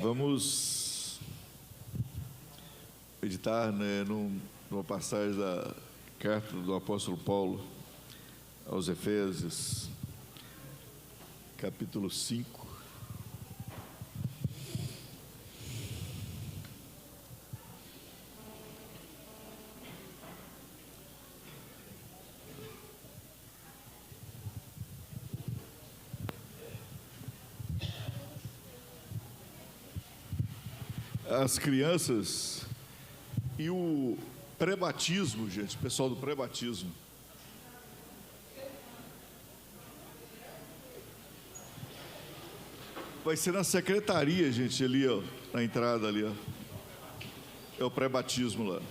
Vamos meditar, numa passagem da carta do apóstolo Paulo aos Efésios, capítulo 5. As crianças e o pré-batismo, gente, o pessoal do pré-batismo. Vai ser na secretaria, gente, ali, ó, na entrada ali, ó. É o pré-batismo lá.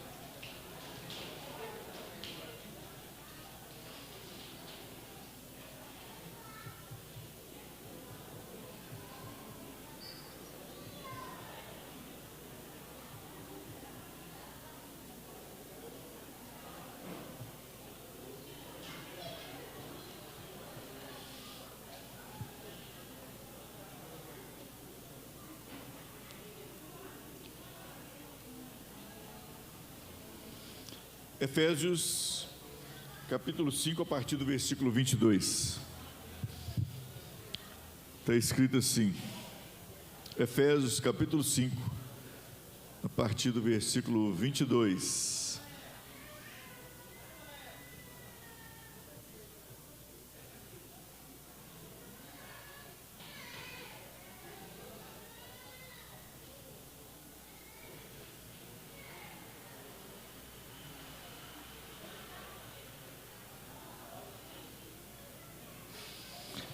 Efésios, capítulo 5, a partir do versículo 22. Está escrito assim, Efésios, capítulo 5, a partir do versículo 22.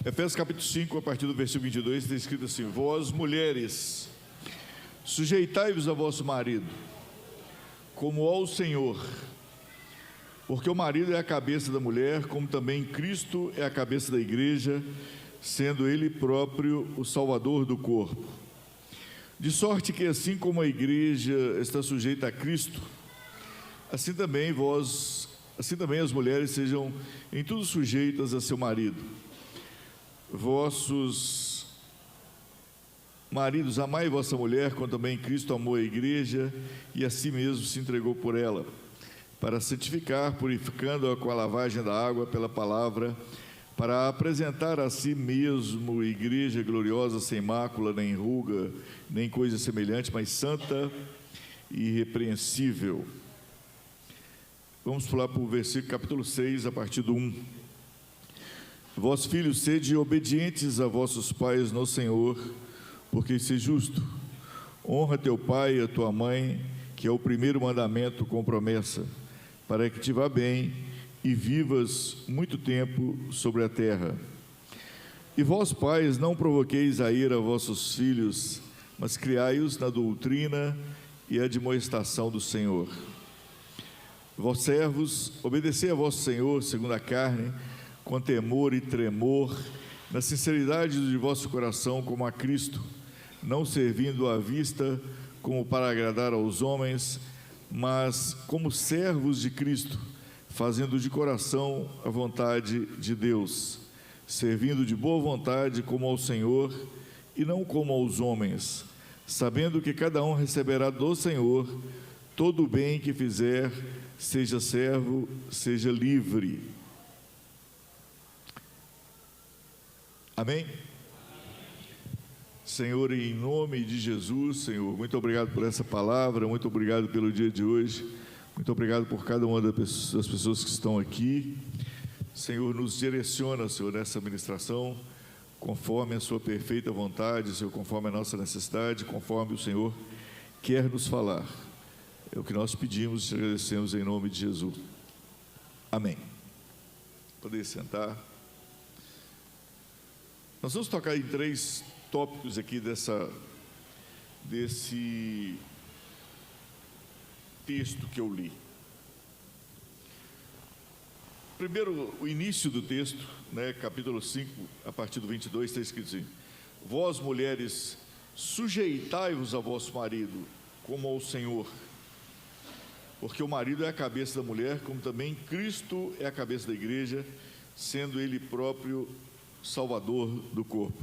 Efésios capítulo 5, a partir do versículo 22, está escrito assim: Vós, mulheres, sujeitai-vos a vosso marido, como ao Senhor, porque o marido é a cabeça da mulher, como também Cristo é a cabeça da igreja, sendo Ele próprio o Salvador do corpo. De sorte que, assim como a igreja está sujeita a Cristo, assim também as mulheres sejam em tudo sujeitas a seu marido. Vossos maridos, amai vossa mulher, como também Cristo amou a igreja e a si mesmo se entregou por ela, para santificar, purificando-a com a lavagem da água pela palavra, para apresentar a si mesmo igreja gloriosa, sem mácula, nem ruga, nem coisa semelhante, mas santa e irrepreensível. Vamos pular para o versículo capítulo 6, a partir do 1. Vós, filhos, sede obedientes a vossos pais no Senhor, porque isso é justo. Honra teu pai e a tua mãe, que é o primeiro mandamento com promessa, para que te vá bem e vivas muito tempo sobre a terra. E vós, pais, não provoqueis a ira a vossos filhos, mas criai-os na doutrina e admoestação do Senhor. Vós, servos, obedecei a vosso Senhor segundo a carne, com temor e tremor, na sinceridade de vosso coração, como a Cristo, não servindo à vista como para agradar aos homens, mas como servos de Cristo, fazendo de coração a vontade de Deus, servindo de boa vontade como ao Senhor e não como aos homens, sabendo que cada um receberá do Senhor todo o bem que fizer, seja servo, seja livre. Amém? Senhor, em nome de Jesus, Senhor, muito obrigado por essa palavra, muito obrigado pelo dia de hoje, muito obrigado por cada uma das pessoas que estão aqui. Senhor, nos direciona, Senhor, nessa ministração, conforme a sua perfeita vontade, Senhor, conforme a nossa necessidade, conforme o Senhor quer nos falar. É o que nós pedimos e te agradecemos em nome de Jesus. Amém. Poder sentar. Nós vamos tocar em 3 tópicos aqui desse texto que eu li. Primeiro, o início do texto, capítulo 5, a partir do 22, está escrito assim: Vós, mulheres, sujeitai-vos a vosso marido, como ao Senhor, porque o marido é a cabeça da mulher, como também Cristo é a cabeça da igreja, sendo Ele próprio Salvador do corpo.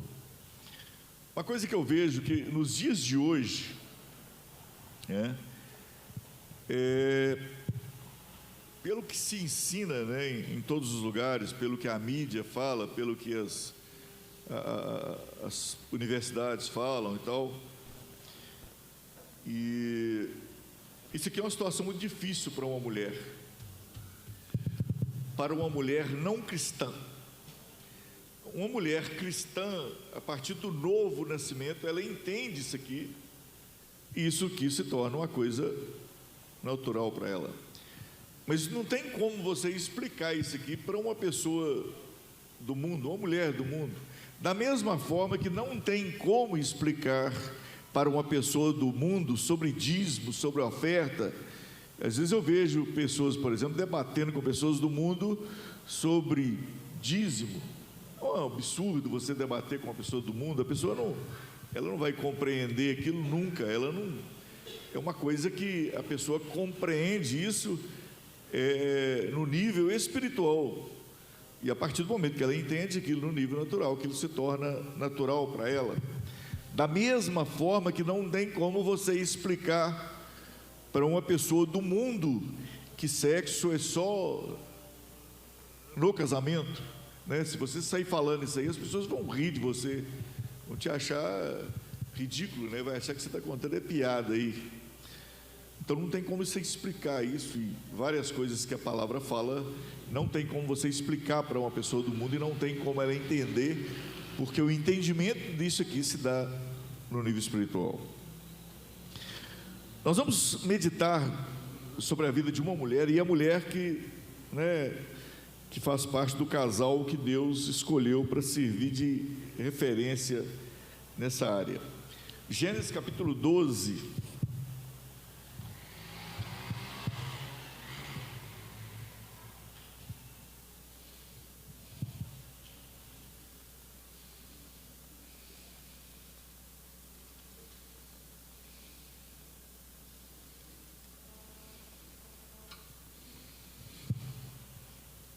Uma coisa que eu vejo que nos dias de hoje, pelo que se ensina, em todos os lugares, pelo que a mídia fala, pelo que as universidades falam e tal, e isso aqui é uma situação muito difícil para uma mulher não cristã. Uma mulher cristã, a partir do novo nascimento, ela entende isso aqui, e isso aqui se torna uma coisa natural para ela. Mas não tem como você explicar isso aqui para uma pessoa do mundo, uma mulher do mundo, da mesma forma que não tem como explicar para uma pessoa do mundo sobre dízimo, sobre oferta. Às vezes eu vejo pessoas, por exemplo, debatendo com pessoas do mundo sobre dízimo. É um absurdo você debater com uma pessoa do mundo. A pessoa não vai compreender aquilo nunca. É uma coisa que a pessoa compreende isso no nível espiritual, e a partir do momento que ela entende aquilo no nível natural, aquilo se torna natural para ela. Da mesma forma que não tem como você explicar para uma pessoa do mundo que sexo é só no casamento, Se você sair falando isso aí, as pessoas vão rir de você, vão te achar ridículo, vai achar que você está contando piada aí. Então não tem como você explicar isso, e várias coisas que a palavra fala, não tem como você explicar para uma pessoa do mundo, e não tem como ela entender, porque o entendimento disso aqui se dá no nível espiritual. Nós vamos meditar sobre a vida de uma mulher, e a mulher que faz parte do casal que Deus escolheu para servir de referência nessa área. Gênesis capítulo 12.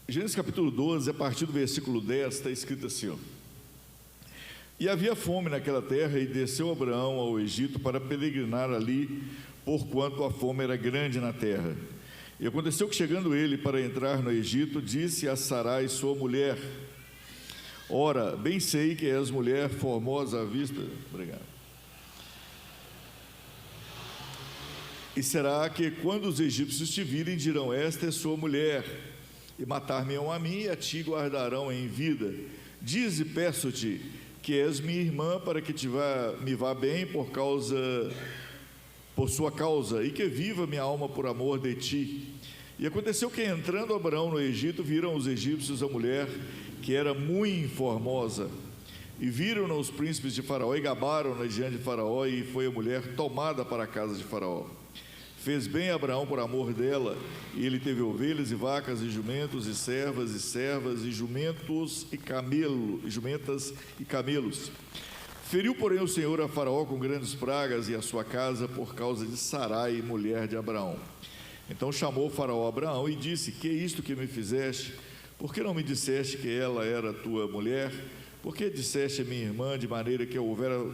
Gênesis capítulo 12, a partir do versículo 10, está escrito assim: E havia fome naquela terra, e desceu Abraão ao Egito para peregrinar ali, porquanto a fome era grande na terra. E aconteceu que, chegando ele para entrar no Egito, disse a Sarai, sua mulher: Ora, bem sei que és mulher formosa à vista. Obrigado. E será que, quando os egípcios te virem, dirão: Esta é sua mulher, e matar-me-ão a mim, e a ti guardarão em vida. Dize, peço-te, que és minha irmã, para que me vá bem por sua causa, e que viva minha alma por amor de ti. E aconteceu que, entrando Abraão no Egito, viram os egípcios a mulher, que era muito formosa, e viram-na os príncipes de Faraó, e gabaram-na diante de Faraó, e foi a mulher tomada para a casa de Faraó. Fez bem Abraão por amor dela, e ele teve ovelhas e vacas e jumentos e servas e jumentos e jumentas e camelos. Feriu, porém, o Senhor a Faraó com grandes pragas e a sua casa por causa de Sarai, mulher de Abraão. Então chamou Faraó a Abraão e disse: Que é isto que me fizeste? Por que não me disseste que ela era tua mulher? Por que disseste a minha irmã, de maneira que eu houvera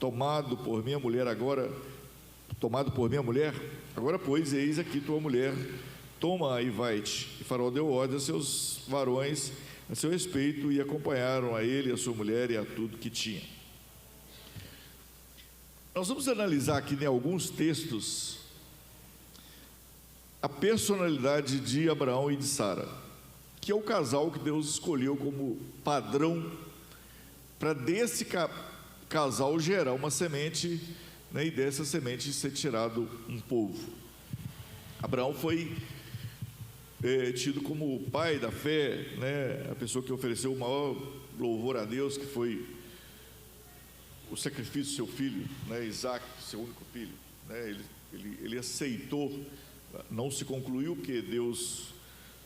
tomado por minha mulher? Agora, pois, eis aqui tua mulher, toma e vai-te. E Faraó deu ordem a seus varões a seu respeito, e acompanharam a ele, a sua mulher e a tudo que tinha. Nós vamos analisar aqui em alguns textos a personalidade de Abraão e de Sara, que é o casal que Deus escolheu como padrão para desse casal gerar uma semente, e dessa semente ser tirado um povo. Abraão foi tido como o pai da fé, a pessoa que ofereceu o maior louvor a Deus, que foi o sacrifício do seu filho, Isaac, seu único filho. Ele aceitou, não se concluiu, porque Deus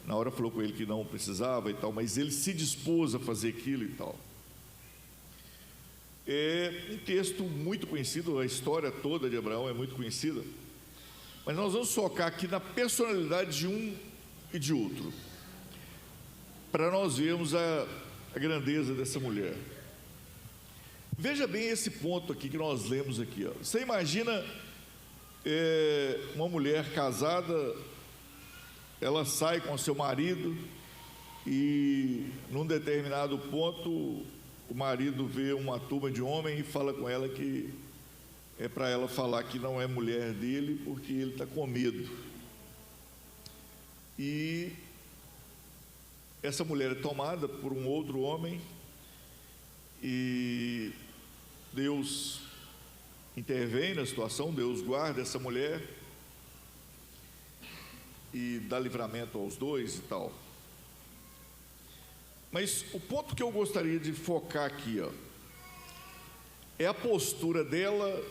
na hora falou com ele que não precisava e tal, mas ele se dispôs a fazer aquilo e tal. É um texto muito conhecido, a história toda de Abraão é muito conhecida, mas nós vamos focar aqui na personalidade de um e de outro, para nós vermos a grandeza dessa mulher. Veja bem esse ponto aqui que nós lemos aqui, ó. Você imagina uma mulher casada, ela sai com seu marido e num determinado ponto o marido vê uma turma de homens e fala com ela que é para ela falar que não é mulher dele porque ele está com medo. E essa mulher é tomada por um outro homem e Deus intervém na situação, Deus guarda essa mulher e dá livramento aos dois e tal. Mas o ponto que eu gostaria de focar aqui, ó, é a postura dela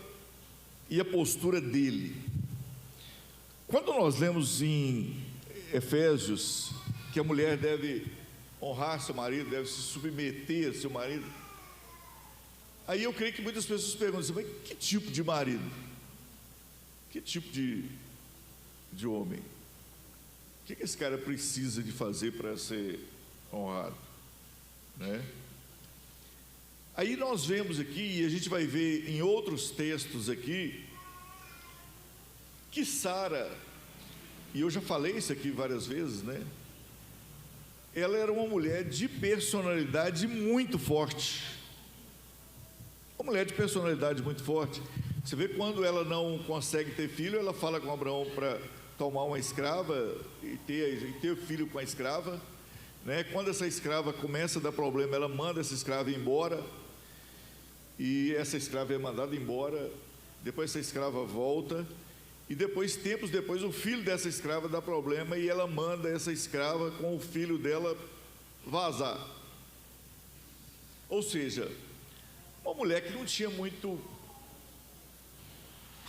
e a postura dele. Quando nós lemos em Efésios que a mulher deve honrar seu marido, deve se submeter a seu marido, aí eu creio que muitas pessoas perguntam assim, mas que tipo de marido? Que tipo de homem? O que esse cara precisa de fazer para ser honrado? Né? Aí nós vemos aqui, e a gente vai ver em outros textos aqui, que Sara, e eu já falei isso aqui várias vezes, né? Ela era uma mulher de personalidade muito forte. Uma mulher de personalidade muito forte. Você vê quando ela não consegue ter filho, ela fala com Abraão para tomar uma escrava e ter filho com a escrava, né? Quando essa escrava começa a dar problema, ela manda essa escrava embora, e essa escrava é mandada embora. Depois essa escrava volta, e tempos depois, o filho dessa escrava dá problema e ela manda essa escrava com o filho dela vazar. Ou seja, uma mulher que não tinha muito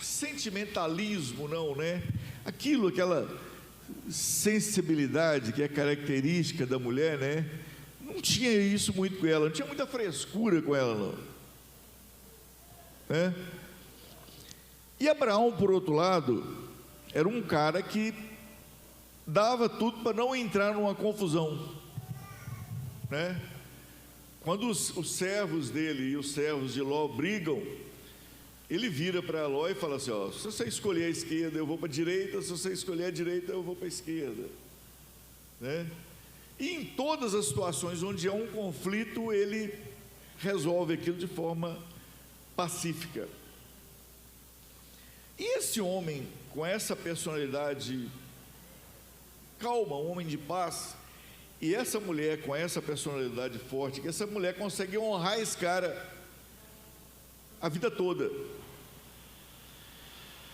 sentimentalismo, não, né? Aquela sensibilidade que é característica da mulher, né? Não tinha isso muito com ela, não tinha muita frescura com ela, não. Né? E Abraão, por outro lado, era um cara que dava tudo para não entrar numa confusão, né? Quando os servos dele e os servos de Ló brigam, ele vira para Ló e fala assim, ó, se você escolher a esquerda, eu vou para a direita, se você escolher a direita, eu vou para a esquerda, né? E em todas as situações onde há um conflito, ele resolve aquilo de forma pacífica. E esse homem, com essa personalidade calma, um homem de paz, e essa mulher com essa personalidade forte, que essa mulher consegue honrar esse cara a vida toda.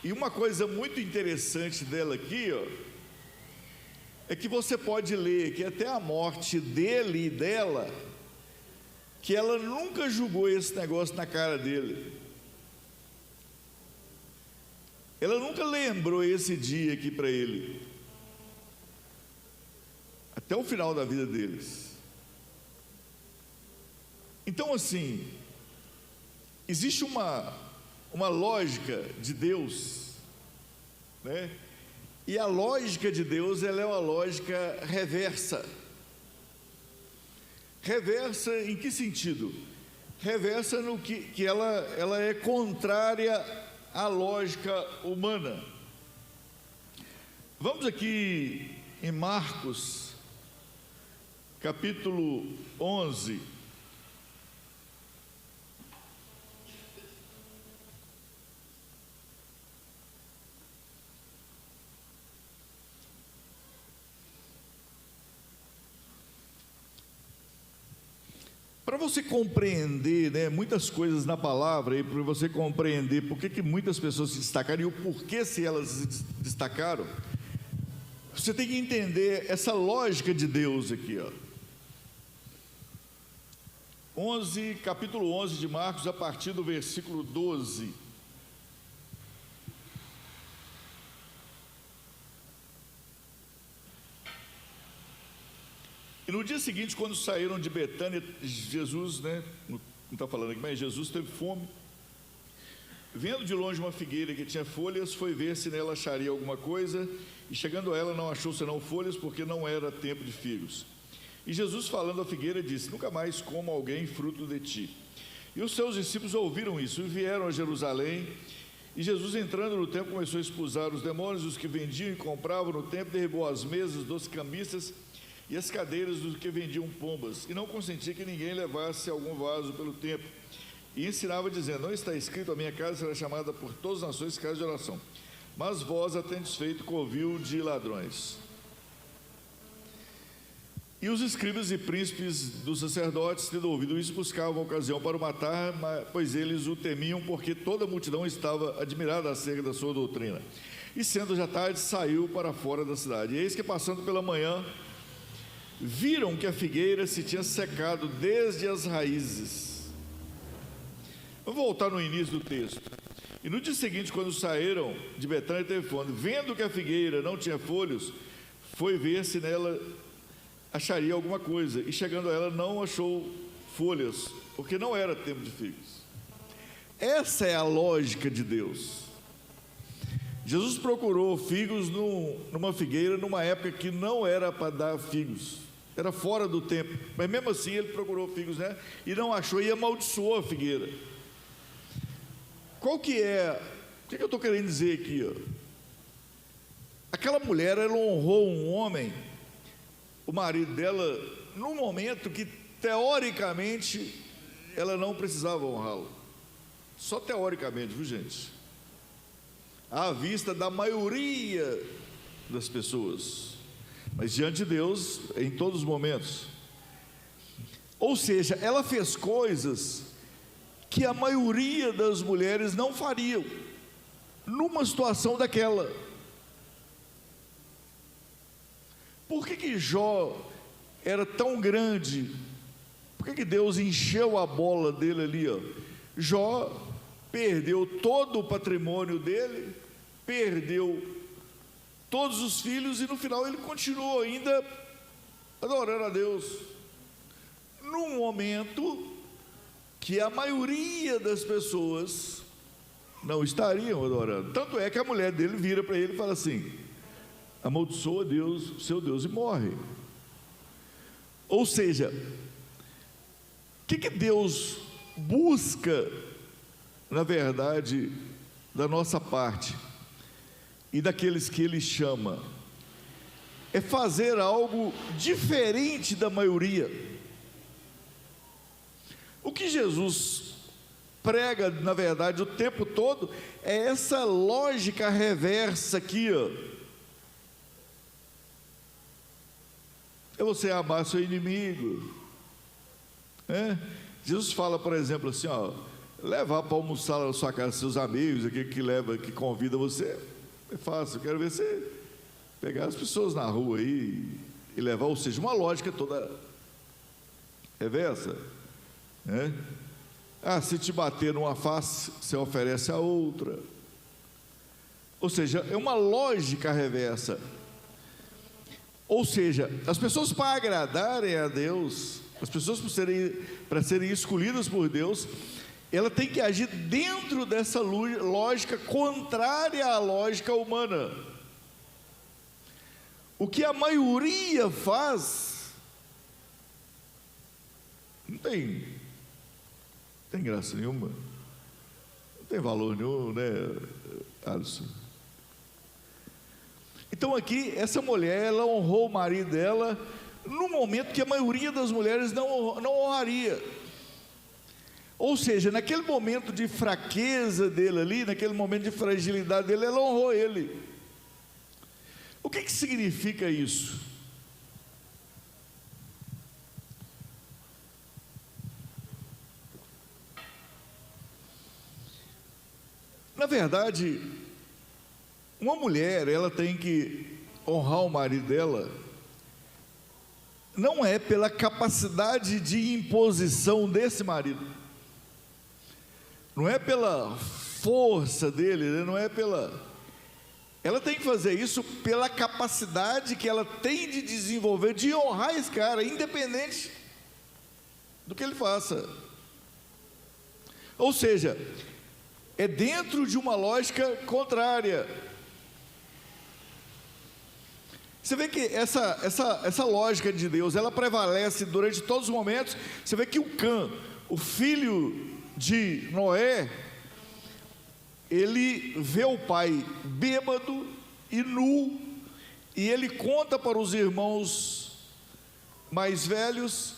E uma coisa muito interessante dela aqui, ó, é que você pode ler que até a morte dele e dela, que ela nunca julgou esse negócio na cara dele. Ela nunca lembrou esse dia aqui para ele, até o final da vida deles. Então, assim, existe uma lógica de Deus, né? E a lógica de Deus, ela é uma lógica reversa. Reversa em que sentido? Reversa no que ela é contrária à lógica humana. Vamos aqui em Marcos, capítulo 11. Para você compreender, né, muitas coisas na palavra, e para você compreender por que muitas pessoas se destacaram e o porquê se elas se destacaram, você tem que entender essa lógica de Deus aqui, ó. 11, capítulo 11 de Marcos, a partir do versículo 12. E no dia seguinte, quando saíram de Betânia, Jesus, né, não está falando aqui, mas Jesus teve fome. Vendo de longe uma figueira que tinha folhas, foi ver se nela acharia alguma coisa, e chegando a ela não achou senão folhas, porque não era tempo de figos. E Jesus, falando à figueira, disse: nunca mais coma alguém fruto de ti. E os seus discípulos ouviram isso e vieram a Jerusalém. E Jesus, entrando no templo, começou a expulsar os demônios. Os que vendiam e compravam no templo, derribou as mesas dos cambistas e as cadeiras dos que vendiam pombas, e não consentia que ninguém levasse algum vaso pelo templo. E ensinava, dizendo: não está escrito, a minha casa será chamada por todas as nações casa de oração, mas vós a tendes feito covil de ladrões. E os escribas e príncipes dos sacerdotes, tendo ouvido isso, buscavam ocasião para o matar, pois eles o temiam, porque toda a multidão estava admirada acerca da sua doutrina. E sendo já tarde, saiu para fora da cidade. E eis que, passando pela manhã, viram que a figueira se tinha secado desde as raízes. Vamos voltar no início do texto. E no dia seguinte, quando saíram de Betânia, teve fome. Vendo que a figueira não tinha folhos, foi ver se nela acharia alguma coisa. E chegando a ela, não achou folhas, porque não era tempo de figos. Essa é a lógica de Deus. Jesus procurou figos numa figueira, numa época que não era para dar figos, era fora do tempo, mas mesmo assim ele procurou figos, né? E não achou, e amaldiçoou a figueira. O que eu estou querendo dizer aqui? Aquela mulher, ela honrou um homem, o marido dela, num momento que teoricamente ela não precisava honrá-lo, só teoricamente, viu, gente? À vista da maioria das pessoas, mas diante de Deus, em todos os momentos. Ou seja, ela fez coisas que a maioria das mulheres não fariam, numa situação daquela. Por que Jó era tão grande? Por que Deus encheu a bola dele ali, ó? Jó perdeu todo o patrimônio dele, perdeu todos os filhos, e no final ele continuou ainda adorando a Deus, num momento que a maioria das pessoas não estariam adorando. Tanto é que a mulher dele vira para ele e fala assim: amaldiçoa Deus, seu Deus, e morre. Ou seja, o que Deus busca, na verdade, da nossa parte e daqueles que Ele chama, é fazer algo diferente da maioria. O que Jesus prega, na verdade, o tempo todo, é essa lógica reversa aqui, ó. É você amar seu inimigo, né? Jesus fala, por exemplo, assim, ó: levar para almoçar na sua casa seus amigos, aquele que convida você, é fácil. Eu quero ver você pegar as pessoas na rua aí e levar, ou seja, uma lógica toda reversa, né? Se te bater numa face, você oferece a outra. Ou seja, é uma lógica reversa. Ou seja, as pessoas, para agradarem a Deus, as pessoas para serem escolhidas por Deus, ela tem que agir dentro dessa lógica contrária à lógica humana. O que a maioria faz não tem graça nenhuma, não tem valor nenhum, né, Alisson? Então aqui, essa mulher, ela honrou o marido dela no momento que a maioria das mulheres não honraria. Ou seja, naquele momento de fraqueza dele ali, naquele momento de fragilidade dele, ela honrou ele. O que significa isso? Na verdade, uma mulher, ela tem que honrar o marido dela, não é pela capacidade de imposição desse marido, não é pela força dele, não é ela tem que fazer isso pela capacidade que ela tem de desenvolver, de honrar esse cara, independente do que ele faça. Ou seja, é dentro de uma lógica contrária. Você vê que essa lógica de Deus, ela prevalece durante todos os momentos. Você vê que o Cã, o filho de Noé, ele vê o pai bêbado e nu, e ele conta para os irmãos mais velhos.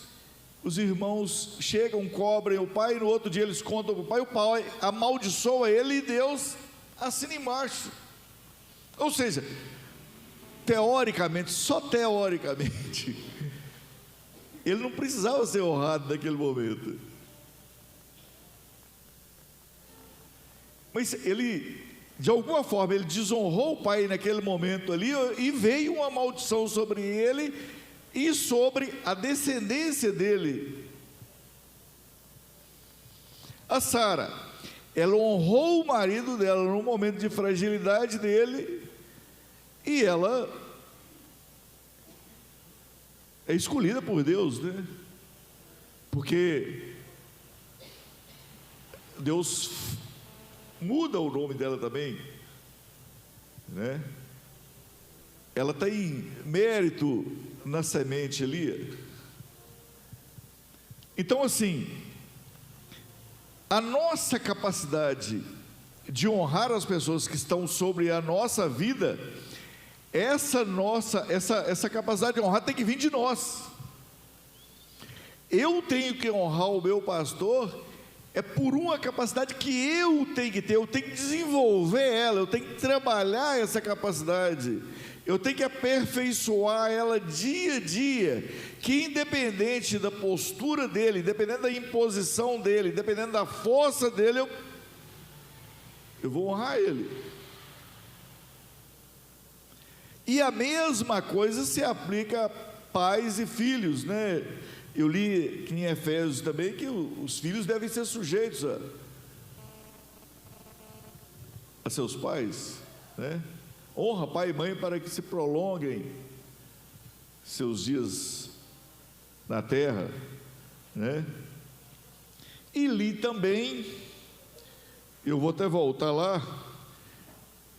Os irmãos chegam, cobrem o pai, e no outro dia eles contam para o pai amaldiçoa ele, e Deus assina embaixo. Ou seja, teoricamente, só teoricamente, ele não precisava ser honrado naquele momento, mas ele, de alguma forma, ele desonrou o pai naquele momento ali, e veio uma maldição sobre ele e sobre a descendência dele. A Sara, ela honrou o marido dela no momento de fragilidade dele, e ela é escolhida por Deus, né? Porque Deus muda o nome dela também, né? Ela tem mérito na semente ali. Então, assim, a nossa capacidade de honrar as pessoas que estão sobre a nossa vida, essa capacidade de honrar tem que vir de nós. Eu tenho que honrar o meu pastor, é por uma capacidade que eu tenho que ter, eu tenho que desenvolver ela, eu tenho que trabalhar essa capacidade, eu tenho que aperfeiçoar ela dia a dia, que independente da postura dele, independente da imposição dele, independente da força dele, eu vou honrar ele. E a mesma coisa se aplica a pais e filhos, né? Eu li em Efésios também que os filhos devem ser sujeitos a seus pais, né? Honra pai e mãe para que se prolonguem seus dias na terra, né? E li também, eu vou até voltar lá,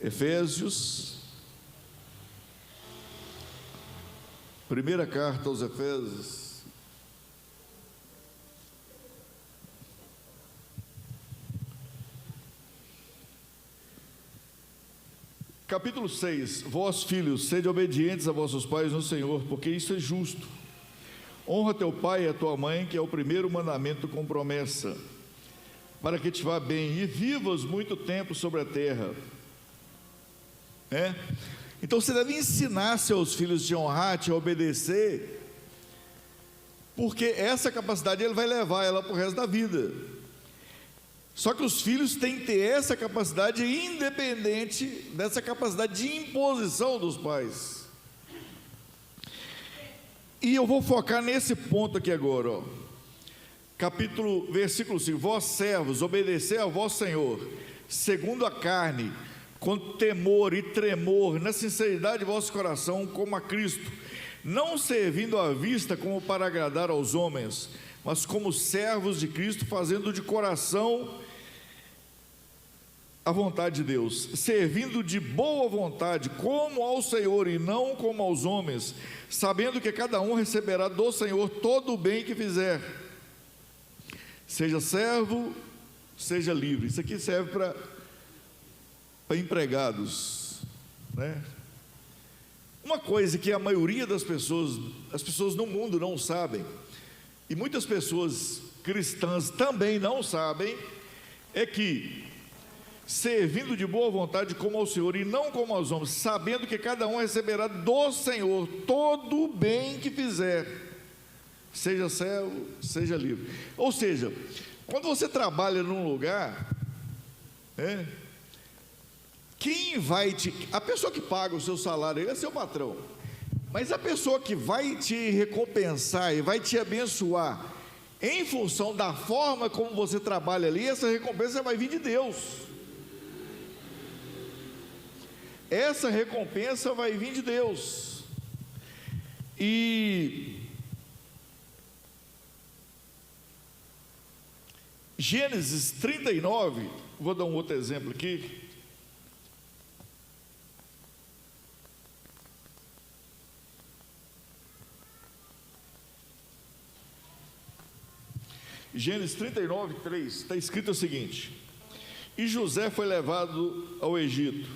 Efésios, primeira carta aos Efésios, capítulo 6, vós filhos, sede obedientes a vossos pais no Senhor, porque isso é justo. Honra teu pai e a tua mãe, que é o primeiro mandamento com promessa, para que te vá bem e vivas muito tempo sobre a terra. Então você deve ensinar seus filhos a te honrar, a te obedecer, porque essa capacidade ele vai levar ela para o resto da vida. Só que os filhos têm que ter essa capacidade independente dessa capacidade de imposição dos pais. E eu vou focar nesse ponto aqui agora, ó. Versículo 5: vós servos, obedecei a vosso Senhor, segundo a carne, com temor e tremor, na sinceridade de vosso coração, como a Cristo, não servindo à vista como para agradar aos homens, mas como servos de Cristo, fazendo de coração a vontade de Deus, servindo de boa vontade, como ao Senhor e não como aos homens, sabendo que cada um receberá do Senhor todo o bem que fizer, seja servo, seja livre. Isso aqui serve para empregados, né? Uma coisa que a maioria das pessoas, as pessoas no mundo não sabem, e muitas pessoas cristãs também não sabem, é que servindo de boa vontade como ao Senhor e não como aos homens, sabendo que cada um receberá do Senhor todo o bem que fizer, seja servo, seja livre. Ou seja, quando você trabalha num lugar, a pessoa que paga o seu salário, ele é seu patrão, mas a pessoa que vai te recompensar e vai te abençoar, em função da forma como você trabalha ali, essa recompensa vai vir de Deus. Essa recompensa vai vir de Deus. E Gênesis 39, vou dar um outro exemplo aqui. Gênesis 39, 3, está escrito o seguinte: e José foi levado ao Egito,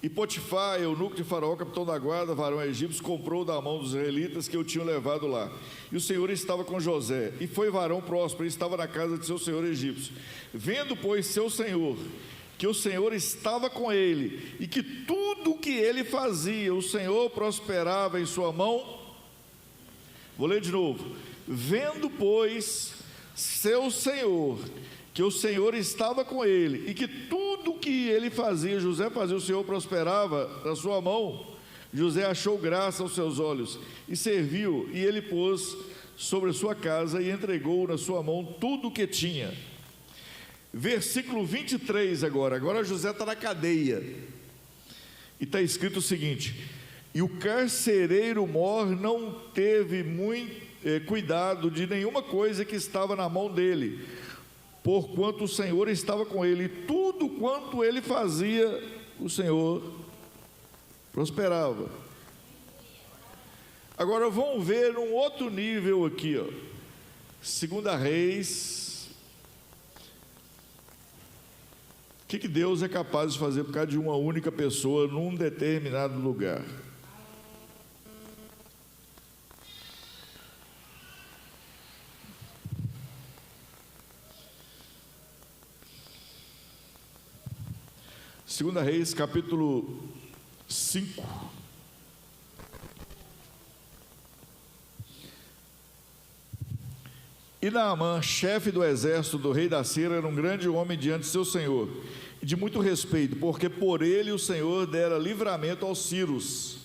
e Potifar, eunuco de Faraó, capitão da guarda, varão egípcio, comprou da mão dos israelitas que o tinham levado lá. E o Senhor estava com José, e foi varão próspero, e estava na casa de seu senhor egípcio. Vendo, pois, seu senhor, que o Senhor estava com ele, e que tudo o que ele fazia, o Senhor prosperava em sua mão. Vou ler de novo. Vendo, pois, seu senhor, que o Senhor estava com ele, e que tudo o que ele fazia, José fazia, o Senhor prosperava na sua mão, José achou graça aos seus olhos, e serviu, e ele pôs sobre a sua casa, e entregou na sua mão tudo o que tinha. Versículo 23 agora José está na cadeia, e está escrito o seguinte: e o carcereiro mor não teve muito cuidado de nenhuma coisa que estava na mão dele, porquanto o Senhor estava com ele, e tudo quanto ele fazia, o Senhor prosperava. Agora vamos ver um outro nível aqui, ó. 2 Reis. O que Deus é capaz de fazer por causa de uma única pessoa num determinado lugar? Segunda Reis, capítulo 5. E Naamã, chefe do exército do rei da Síria, era um grande homem diante de seu senhor, e de muito respeito, porque por ele o Senhor dera livramento aos sírios.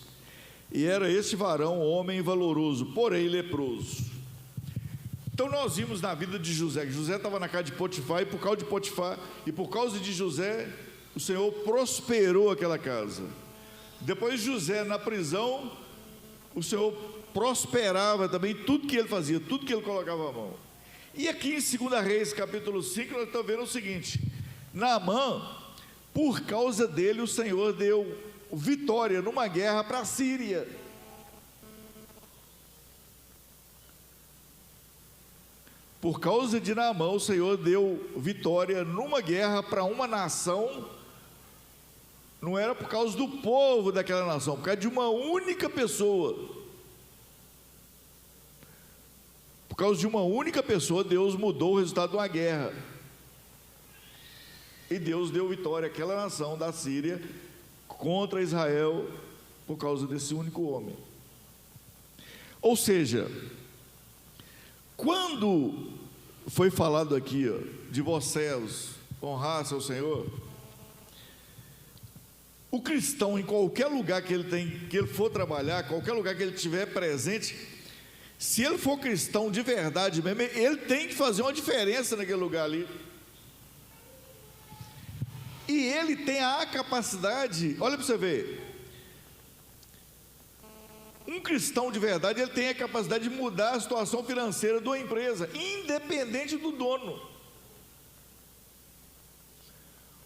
E era este varão homem valoroso, porém leproso. Então nós vimos na vida de José, que José estava na casa de Potifar, e por causa de Potifar, e por causa de José, o Senhor prosperou aquela casa. Depois de José na prisão, o Senhor prosperava também tudo que ele fazia, tudo que ele colocava a mão. E aqui em 2 Reis, capítulo 5, nós estamos vendo o seguinte: Naamã, por causa dele, o Senhor deu vitória numa guerra para a Síria. Por causa de Naamã, o Senhor deu vitória numa guerra para uma nação. Não era por causa do povo daquela nação, por causa de uma única pessoa. Por causa de uma única pessoa, Deus mudou o resultado de uma guerra. E Deus deu vitória àquela nação da Síria contra Israel por causa desse único homem. Ou seja, quando foi falado aqui, ó, de vocês honrar seu Senhor, o cristão, em qualquer lugar que ele for trabalhar, qualquer lugar que ele estiver presente, se ele for cristão de verdade mesmo, ele tem que fazer uma diferença naquele lugar ali. E ele tem a capacidade, olha para você ver, um cristão de verdade, ele tem a capacidade de mudar a situação financeira de uma empresa, independente do dono.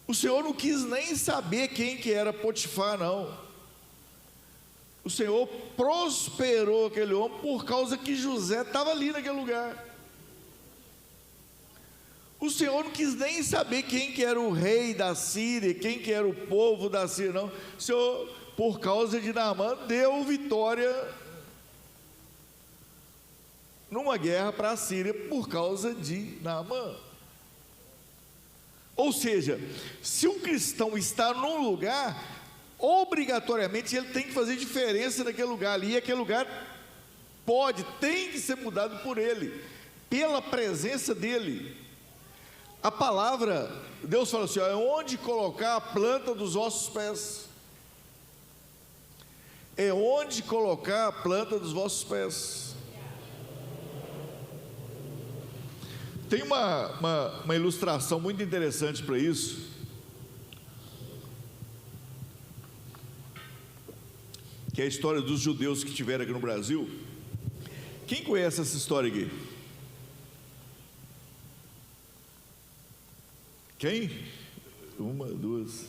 O Senhor não quis nem saber quem que era Potifar, não. O Senhor prosperou aquele homem por causa que José estava ali naquele lugar. O Senhor não quis nem saber quem que era o rei da Síria, quem que era o povo da Síria, não. O Senhor, por causa de Naamã, deu vitória numa guerra para a Síria por causa de Naamã. Ou seja, se um cristão está num lugar, obrigatoriamente ele tem que fazer diferença naquele lugar ali, e aquele lugar tem que ser mudado por ele, pela presença dele. A palavra, Deus fala assim, ó, é onde colocar a planta dos vossos pés. É onde colocar a planta dos vossos pés. Tem uma ilustração muito interessante para isso, que é a história dos judeus que estiveram aqui no Brasil. Quem conhece essa história aqui? Quem? Uma, duas.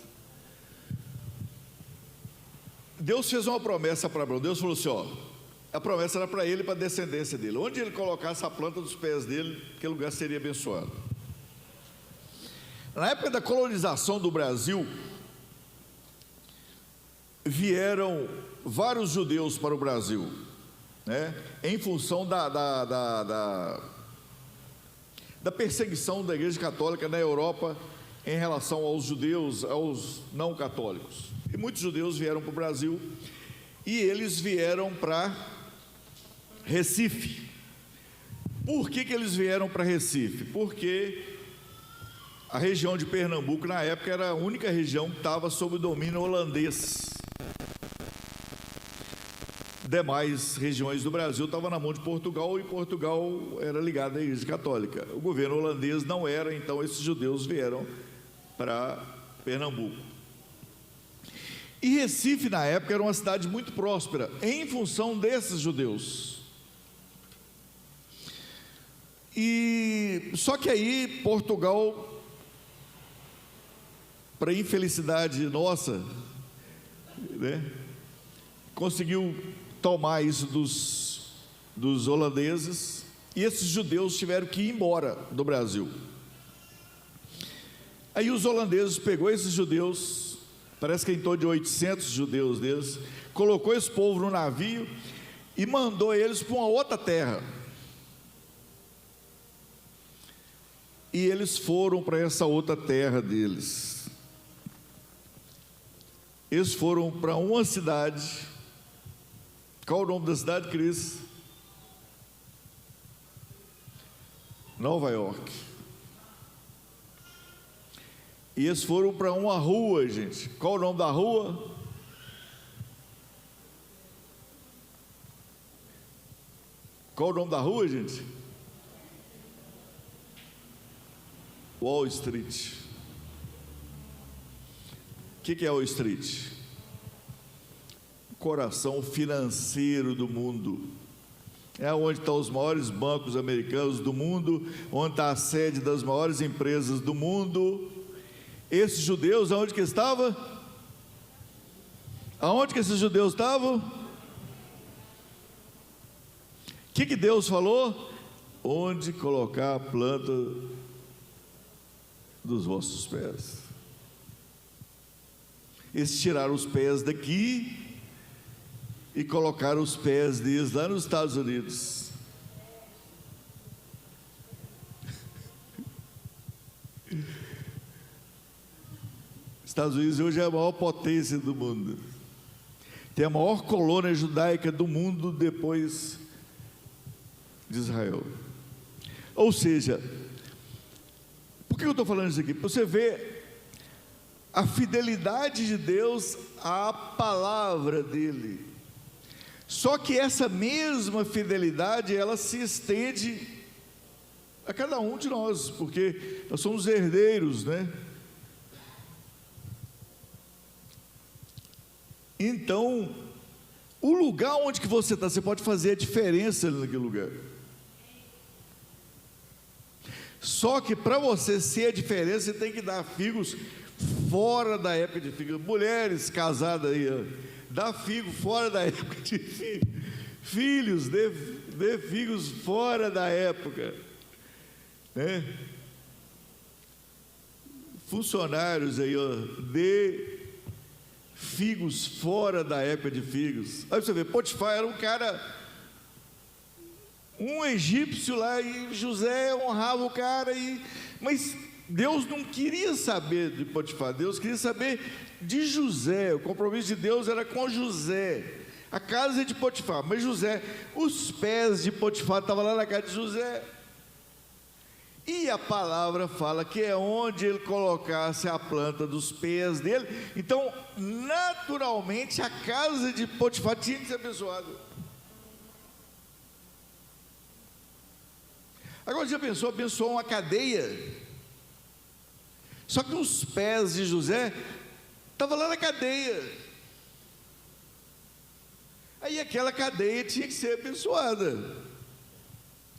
Deus fez uma promessa para Abraão. Deus falou assim, ó, a promessa era para ele e para a descendência dele. Onde ele colocasse a planta dos pés dele, aquele lugar seria abençoado. Na época da colonização do Brasil, vieram vários judeus para o Brasil, né? Em função da perseguição da Igreja Católica na Europa em relação aos judeus, aos não católicos. E muitos judeus vieram para o Brasil, e eles vieram para Recife. Por que eles vieram para Recife? Porque a região de Pernambuco, na época, era a única região que estava sob o domínio holandês. Demais regiões do Brasil estavam na mão de Portugal, e Portugal era ligado à Igreja Católica. O governo holandês não era, então esses judeus vieram para Pernambuco. E Recife, na época, era uma cidade muito próspera, em função desses judeus. E só que aí Portugal, para infelicidade nossa, né, conseguiu tomar isso dos holandeses, e esses judeus tiveram que ir embora do Brasil. Aí os holandeses pegou esses judeus, parece que em torno de 800 judeus deles, colocou esse povo no navio e mandou eles para uma outra terra. E eles foram para essa outra terra deles. Eles foram para uma cidade. Qual o nome da cidade, Cris? Nova York. E eles foram para uma rua, gente. Qual o nome da rua? Qual o nome da rua, gente? Wall Street. O que é Wall Street? Coração financeiro do mundo. É onde estão os maiores bancos americanos do mundo, onde está a sede das maiores empresas do mundo. Esses judeus, aonde que estavam? Aonde que esses judeus estavam? O que Deus falou? Onde colocar a planta dos vossos pés. Eles tiraram os pés daqui e colocaram os pés deles lá nos Estados Unidos. Estados Unidos hoje é a maior potência do mundo, tem a maior colônia judaica do mundo depois de Israel. Ou seja, por que eu estou falando isso aqui? Para você ver a fidelidade de Deus à palavra dele. Só que essa mesma fidelidade, ela se estende a cada um de nós, porque nós somos herdeiros, né? Então, o lugar onde que você está, você pode fazer a diferença naquele lugar. Só que para você ser a diferença, você tem que dar figos fora da época de figos. Mulheres casadas aí, ó, dá figo fora da época de filhos. Filhos, dê figos fora da época, né? Funcionários aí, ó, dê figos fora da época de figos. Aí você vê, Potifar era um cara, um egípcio lá, e José honrava o cara, mas Deus não queria saber de Potifar, Deus queria saber de José. O compromisso de Deus era com José, a casa de Potifar, mas José, os pés de Potifar estavam lá na casa de José, e a palavra fala que é onde ele colocasse a planta dos pés dele. Então, naturalmente, a casa de Potifar tinha que ser abençoada. Agora, já pensou, abençoar uma cadeia? Só que os pés de José estavam lá na cadeia. Aí aquela cadeia tinha que ser abençoada.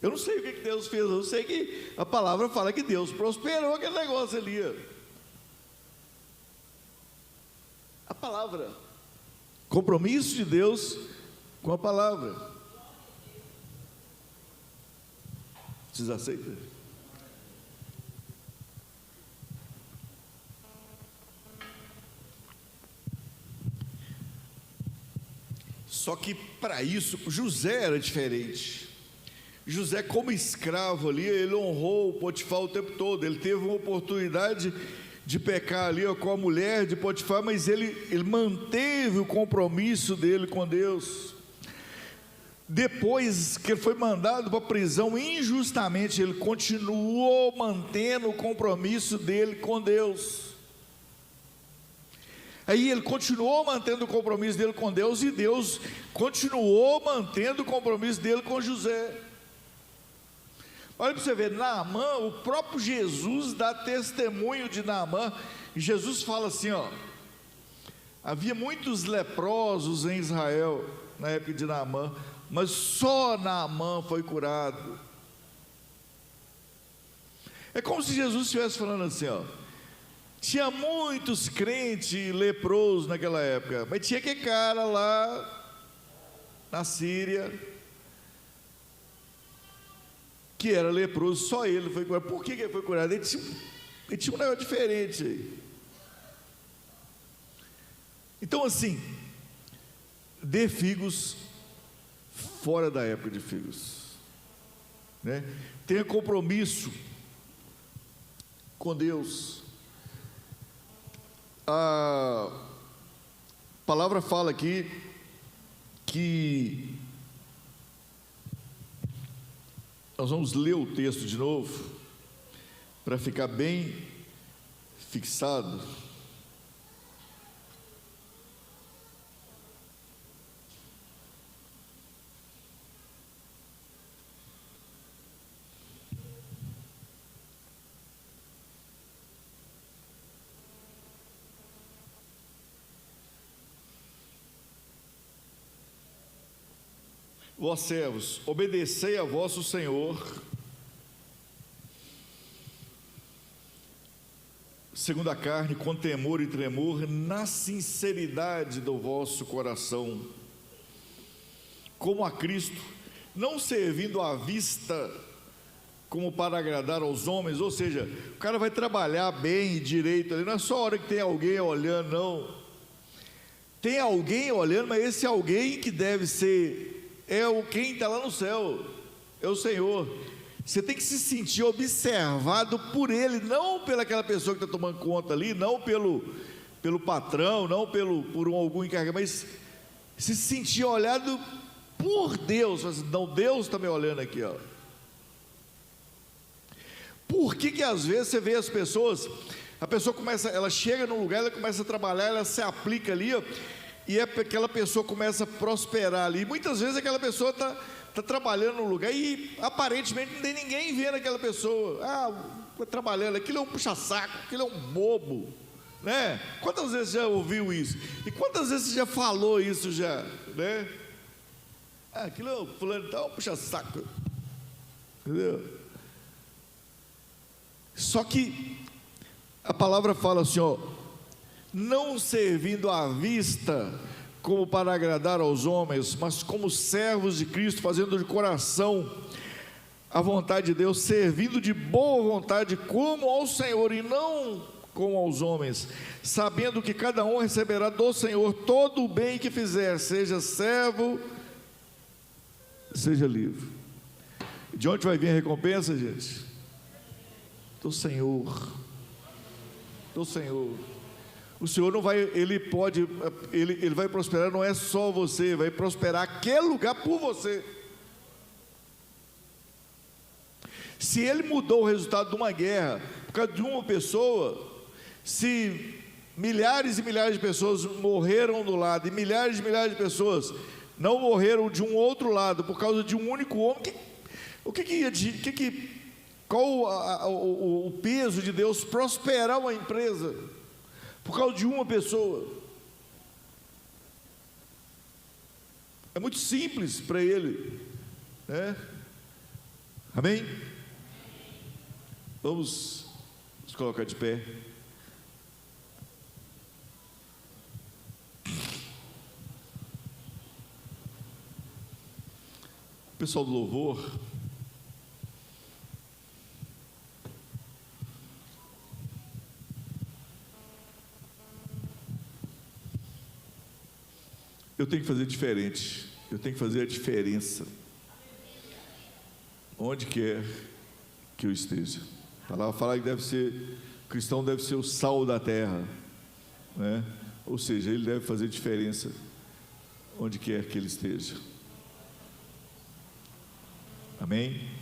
Eu não sei o que Deus fez, eu sei que a palavra fala que Deus prosperou aquele negócio ali. A palavra, compromisso de Deus com a palavra. Vocês aceitam? Só que para isso, José era diferente. José, como escravo ali, ele honrou o Potifar o tempo todo. Ele teve uma oportunidade de pecar ali com a mulher de Potifar, mas ele manteve o compromisso dele com Deus. Depois que ele foi mandado para a prisão injustamente, ele continuou mantendo o compromisso dele com Deus. Aí ele continuou mantendo o compromisso dele com Deus, e Deus continuou mantendo o compromisso dele com José. Olha para você ver, Naamã, o próprio Jesus dá testemunho de Naamã. E Jesus fala assim, ó: havia muitos leprosos em Israel na época de Naamã, mas só Naamã foi curado. É como se Jesus estivesse falando assim, ó: tinha muitos crentes leprosos naquela época, mas tinha aquele cara lá na Síria que era leproso, só ele foi curado. Por que ele foi curado? Ele tinha um negócio diferente aí. Então, assim, dê figos fora da época de figos, né? Tenha compromisso com Deus. A palavra fala aqui que nós vamos ler o texto de novo para ficar bem fixado. Vós servos, obedecei a vosso Senhor, segundo a carne, com temor e tremor, na sinceridade do vosso coração, como a Cristo, não servindo à vista como para agradar aos homens. Ou seja, o cara vai trabalhar bem e direito ali, não é só a hora que tem alguém olhando, não. Tem alguém olhando, mas esse alguém que deve ser quem está lá no céu, é o Senhor. Você tem que se sentir observado por Ele, não pelaquela pessoa que está tomando conta ali, não pelo patrão, não por algum encarregado, mas se sentir olhado por Deus. Não, Deus está me olhando aqui, ó. Por que às vezes você vê as pessoas, a pessoa começa, ela chega num lugar, ela começa a trabalhar, ela se aplica ali, ó, e aquela pessoa começa a prosperar ali. Muitas vezes aquela pessoa está trabalhando no lugar e aparentemente não tem ninguém vendo aquela pessoa. Está trabalhando, aquilo é um puxa-saco, aquilo é um bobo, né? Quantas vezes você já ouviu isso? E quantas vezes você já falou isso já, né? Aquilo é fulano, tá um puxa-saco, entendeu? Só que a palavra fala assim, ó: não servindo à vista como para agradar aos homens, mas como servos de Cristo, fazendo de coração a vontade de Deus, servindo de boa vontade como ao Senhor e não como aos homens, sabendo que cada um receberá do Senhor todo o bem que fizer, seja servo, seja livre. De onde vai vir a recompensa, gente? Do Senhor. Do Senhor. O Senhor não vai, Ele vai prosperar, não é só você, vai prosperar aquele lugar por você. Se Ele mudou o resultado de uma guerra por causa de uma pessoa, se milhares e milhares de pessoas morreram do lado e milhares de pessoas não morreram de um outro lado por causa de um único homem, qual o peso de Deus prosperar uma empresa por causa de uma pessoa? É muito simples para Ele, né? Amém? Vamos nos colocar de pé. Pessoal do louvor, eu tenho que fazer diferente, eu tenho que fazer a diferença, onde quer que eu esteja. A palavra fala que o cristão deve ser o sal da terra, né? Ou seja, ele deve fazer diferença onde quer que ele esteja. Amém?